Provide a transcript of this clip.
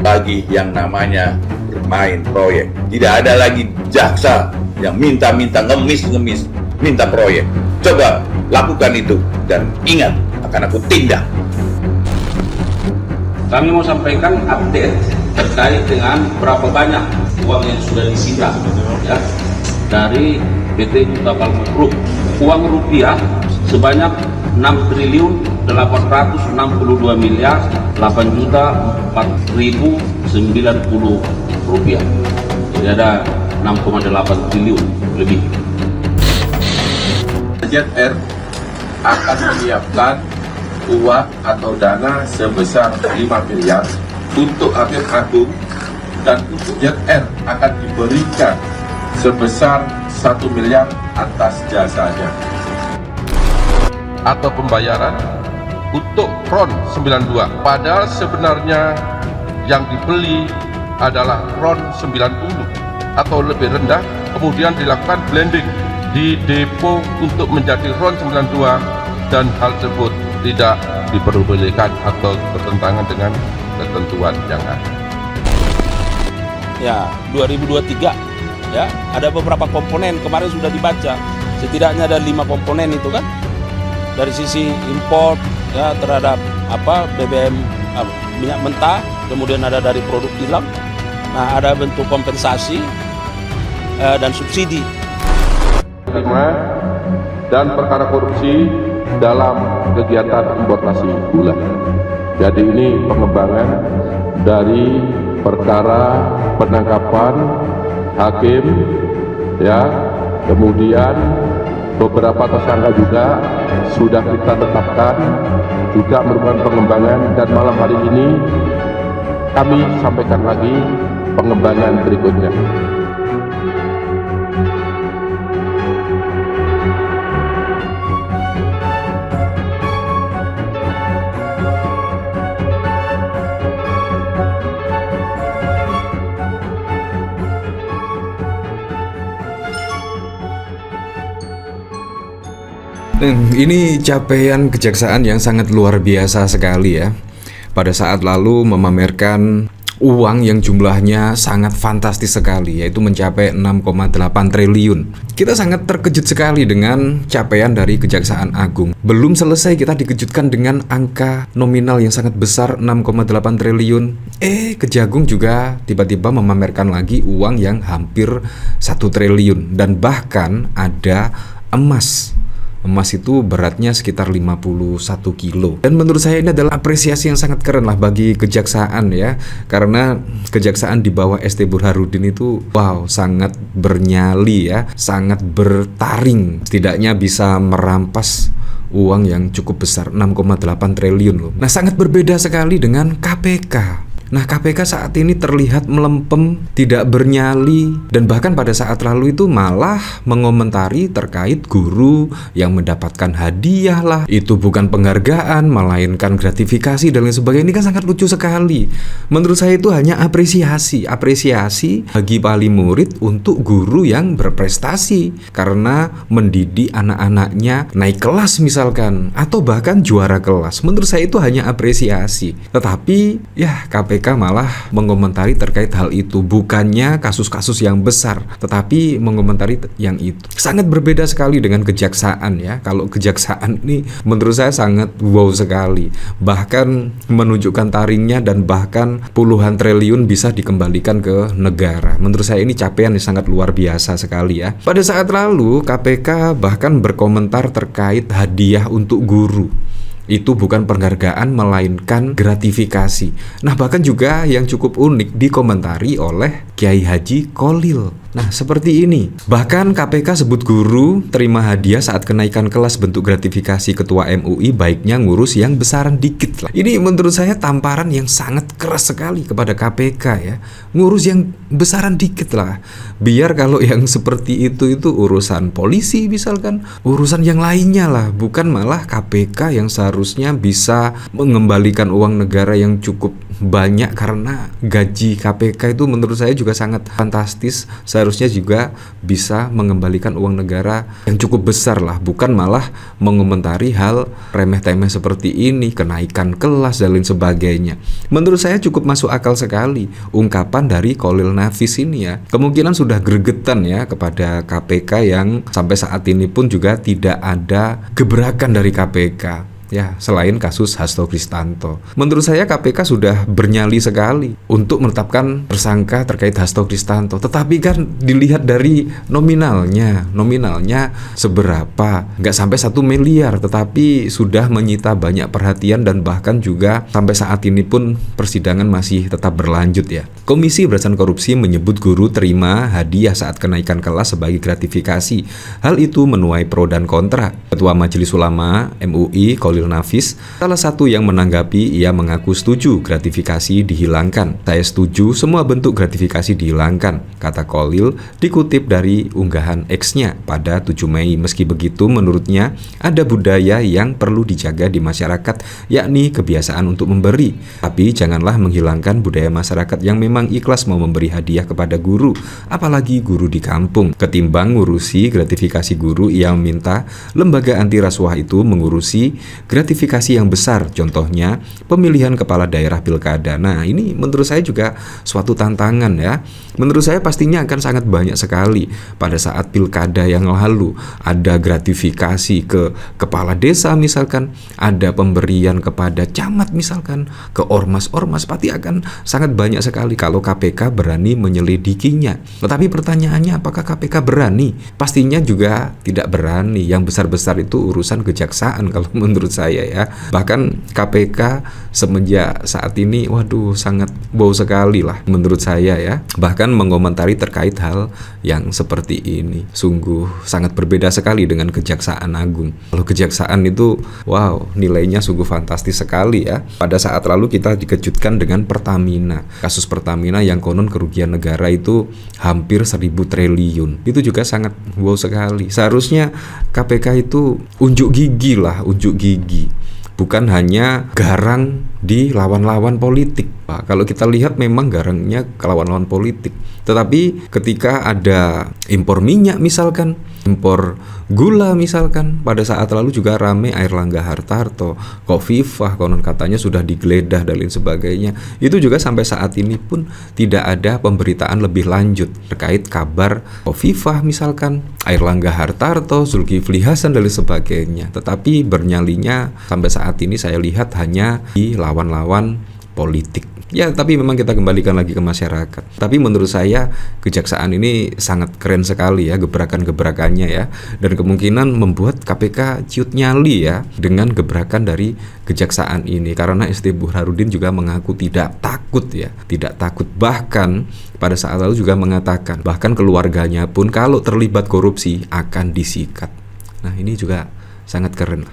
lagi yang namanya bermain proyek. Tidak ada lagi jaksa yang minta-minta ngemis, minta proyek. Coba lakukan itu dan ingat akan aku tindak. Kami mau sampaikan update terkait dengan berapa banyak uang yang sudah disita ya, dari PT Kuta Palma Group. Uang rupiah sebanyak 6.862.008.490 rupiah. Jadi ada 6,8 triliun lebih. ZR akan menyiapkan uang atau dana sebesar 5 miliar untuk Hakim Agung, dan untuk ZR akan diberikan sebesar 1 miliar atas jasanya. Atau pembayaran untuk RON 92, padahal sebenarnya yang dibeli adalah RON 90 atau lebih rendah, kemudian dilakukan blending di depo untuk menjadi RON 92, dan hal tersebut tidak diperbolehkan atau bertentangan dengan ketentuan yang ada. Ya, 2023 ya, ada beberapa komponen kemarin sudah dibaca. Setidaknya ada 5 komponen itu kan. Dari sisi import ya terhadap BBM minyak mentah, kemudian ada dari produk kilang. Nah, ada bentuk kompensasi dan subsidi. Dan perkara korupsi dalam kegiatan importasi gula. Jadi ini pengembangan dari perkara penangkapan hakim ya, kemudian beberapa tersangka juga sudah kita tetapkan, juga merupakan pengembangan, dan malam hari ini kami sampaikan lagi pengembangan berikutnya. Ini capaian kejaksaan yang sangat luar biasa sekali ya. Pada saat lalu memamerkan uang yang jumlahnya sangat fantastis sekali, yaitu mencapai 6,8 triliun. Kita sangat terkejut sekali dengan capaian dari Kejaksaan Agung. Belum selesai kita dikejutkan dengan angka nominal yang sangat besar, 6,8 triliun. Kejagung juga tiba-tiba memamerkan lagi uang yang hampir 1 triliun. Dan bahkan ada emas. Emas itu beratnya sekitar 51 kilo. Dan menurut saya ini adalah apresiasi yang sangat keren lah bagi kejaksaan ya. Karena kejaksaan di bawah ST Burhanuddin itu sangat bernyali ya, sangat bertaring. Setidaknya bisa merampas uang yang cukup besar, 6,8 triliun loh. Nah, sangat berbeda sekali dengan KPK. Nah, KPK saat ini terlihat melempem, tidak bernyali, dan bahkan pada saat lalu itu malah mengomentari terkait guru yang mendapatkan hadiah lah. Itu bukan penghargaan, melainkan gratifikasi dan lain sebagainya. Ini kan sangat lucu sekali. Menurut saya itu hanya apresiasi bagi wali murid untuk guru yang berprestasi karena mendidik anak-anaknya naik kelas misalkan, atau bahkan juara kelas. Menurut saya itu hanya apresiasi. Tetapi ya KPK malah mengomentari terkait hal itu, bukannya kasus-kasus yang besar, tetapi mengomentari yang itu. Sangat berbeda sekali dengan kejaksaan ya. Kalau kejaksaan ini menurut saya sangat wow sekali, bahkan menunjukkan taringnya, dan bahkan puluhan triliun bisa dikembalikan ke negara. Menurut saya ini capaian yang sangat luar biasa sekali ya. Pada saat lalu KPK bahkan berkomentar terkait hadiah untuk guru. Itu bukan penghargaan melainkan gratifikasi. Nah, bahkan juga yang cukup unik dikomentari oleh Kiai Haji Kholil. Nah, seperti ini. Bahkan KPK sebut guru terima hadiah saat kenaikan kelas bentuk gratifikasi ketua MUI, baiknya ngurus yang besaran dikit lah. Ini menurut saya tamparan yang sangat keras sekali kepada KPK ya. Ngurus yang besaran dikit lah. Biar kalau yang seperti itu urusan polisi misalkan, urusan yang lainnya lah, bukan malah KPK yang seharusnya bisa mengembalikan uang negara yang cukup banyak karena gaji KPK itu menurut saya juga sangat fantastis. Seharusnya juga bisa mengembalikan uang negara yang cukup besar lah, bukan malah mengomentari hal remeh-temeh seperti ini, kenaikan kelas dan lain sebagainya. Menurut saya cukup masuk akal sekali ungkapan dari Khalil Nafis ini ya. Kemungkinan sudah gregetan ya kepada KPK yang sampai saat ini pun juga tidak ada gebrakan dari KPK. Ya, selain kasus Hasto Kristanto. Menurut saya KPK sudah bernyali sekali untuk menetapkan tersangka terkait Hasto Kristanto. Tetapi kan dilihat dari nominalnya seberapa? Nggak sampai 1 miliar, tetapi sudah menyita banyak perhatian dan bahkan juga sampai saat ini pun persidangan masih tetap berlanjut ya. Komisi Pemberantasan Korupsi menyebut guru terima hadiah saat kenaikan kelas sebagai gratifikasi. Hal itu menuai pro dan kontra. Ketua Majelis Ulama MUI Khalil Nafis salah satu yang menanggapi. Ia mengaku setuju gratifikasi dihilangkan. Saya setuju semua bentuk gratifikasi dihilangkan, kata Khalil dikutip dari unggahan X-nya pada 7 Mei. Meski begitu menurutnya ada budaya yang perlu dijaga di masyarakat, yakni kebiasaan untuk memberi. Tapi janganlah menghilangkan budaya masyarakat yang memang ikhlas mau memberi hadiah kepada guru, apalagi guru di kampung. Ketimbang ngurusi gratifikasi guru, ia meminta lembaga anti rasuah itu mengurusi gratifikasi yang besar, contohnya pemilihan kepala daerah pilkada. Nah, ini menurut saya juga suatu tantangan ya. Menurut saya pastinya akan sangat banyak sekali pada saat pilkada yang lalu. Ada gratifikasi ke kepala desa misalkan, ada pemberian kepada camat misalkan, ke ormas-ormas, pasti akan sangat banyak sekali kalau KPK berani menyelidikinya. Tetapi pertanyaannya, apakah KPK berani? Pastinya juga tidak berani. Yang besar-besar itu urusan kejaksaan kalau menurut saya ya. Bahkan KPK semenjak saat ini waduh sangat bau sekali lah menurut saya ya. Bahkan mengomentari terkait hal yang seperti ini. Sungguh sangat berbeda sekali dengan Kejaksaan Agung. Kalau Kejaksaan itu wow, nilainya sungguh fantastis sekali ya. Pada saat lalu kita dikejutkan dengan Pertamina. Kasus Pertamina yang konon kerugian negara itu hampir 1.000 triliun. Itu juga sangat wow sekali. Seharusnya KPK itu unjuk gigi lah, unjuk gigi. Bukan hanya garang di lawan-lawan politik. Pak, kalau kita lihat memang garangnya ke lawan-lawan politik. Tetapi ketika ada impor minyak misalkan, impor gula misalkan, pada saat lalu juga rame Airlangga Hartarto, Khofifah konon katanya sudah digeledah dan lain sebagainya. Itu juga sampai saat ini pun tidak ada pemberitaan lebih lanjut terkait kabar Khofifah misalkan, Airlangga Hartarto, Zulkifli Hasan dan lain sebagainya. Tetapi bernyalinya sampai saat ini saya lihat hanya di lawan-lawan politik. Ya, tapi memang kita kembalikan lagi ke masyarakat. Tapi menurut saya kejaksaan ini sangat keren sekali ya gebrakan-gebrakannya ya. Dan kemungkinan membuat KPK ciut nyali ya dengan gebrakan dari kejaksaan ini. Karena ST Burhanuddin juga mengaku tidak takut ya. Tidak takut, bahkan pada saat lalu juga mengatakan bahkan keluarganya pun kalau terlibat korupsi akan disikat. Nah, ini juga sangat keren.